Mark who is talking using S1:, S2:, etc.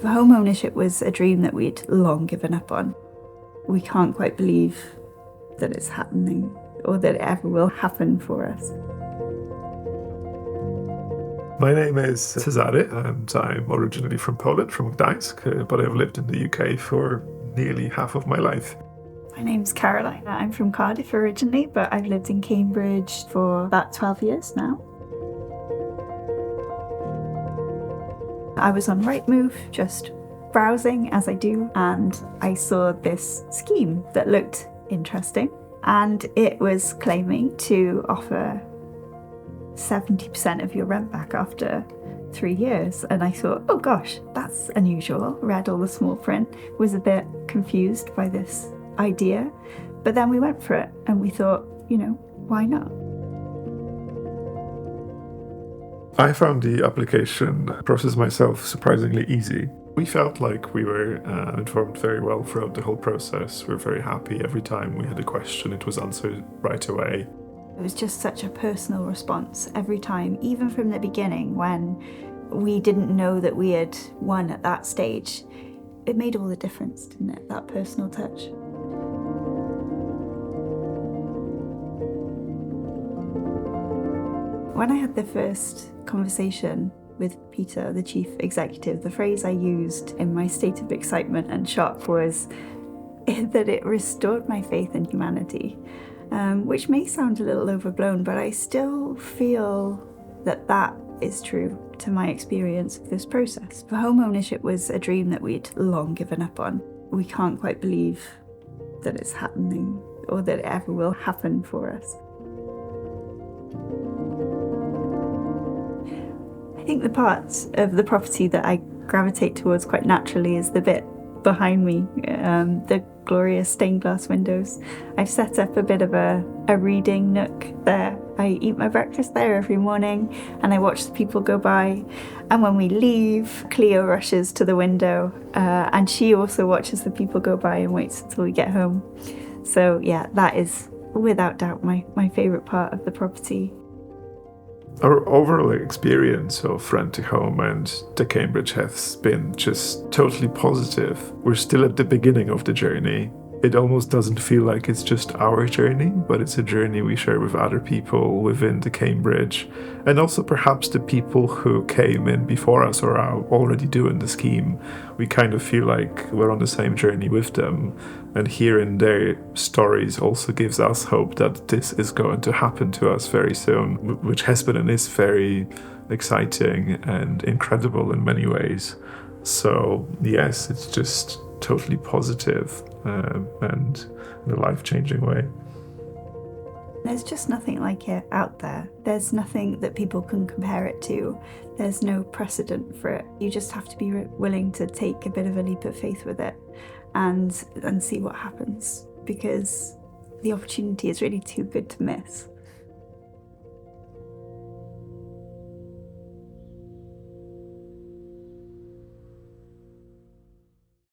S1: Home ownership was a dream that we'd long given up on. We can't quite believe that it's happening or that it ever will happen for us.
S2: My name is Cezary and I'm originally from Poland, from Gdańsk, but I've lived in the UK for nearly half of my life.
S1: My name's Caroline. I'm from Cardiff originally, but I've lived in Cambridge for about 12 years now. I was on Rightmove, just browsing as I do, and I saw this scheme that looked interesting, and it was claiming to offer 70% of your rent back after 3 years. And I thought, oh gosh, that's unusual. Read all the small print, was a bit confused by this idea, but then we went for it and we thought, why not?
S2: I found the application process myself surprisingly easy. We felt like we were informed very well throughout the whole process. We're very happy every time we had a question, it was answered right away.
S1: It was just such a personal response every time, even from the beginning when we didn't know that we had won at that stage. It made all the difference, didn't it? That personal touch. When I had the first conversation with Peter, the chief executive, the phrase I used in my state of excitement and shock was that it restored my faith in humanity, which may sound a little overblown, but I still feel that that is true to my experience of this process. Home ownership was a dream that we'd long given up on. We can't quite believe that it's happening or that it ever will happen for us. I think the parts of the property that I gravitate towards quite naturally is the bit behind me, the glorious stained glass windows. I've set up a bit of a reading nook there. I eat my breakfast there every morning and I watch the people go by, and when we leave, Cleo rushes to the window and she also watches the people go by and waits until we get home. So yeah, that is without doubt my favourite part of the property.
S2: Our overall experience of renting home and the Cambridge has been just totally positive. We're still at the beginning of the journey. It almost doesn't feel like it's just our journey, but it's a journey we share with other people within the Cambridge, and also perhaps the people who came in before us or are already doing the scheme. We kind of feel like we're on the same journey with them, and hearing their stories also gives us hope that this is going to happen to us very soon, which has been and is very exciting and incredible in many ways. So yes, it's just totally positive and in a life-changing way.
S1: There's just nothing like it out there. There's nothing that people can compare it to. There's no precedent for it. You just have to be willing to take a bit of a leap of faith with it and see what happens, because the opportunity is really too good to miss.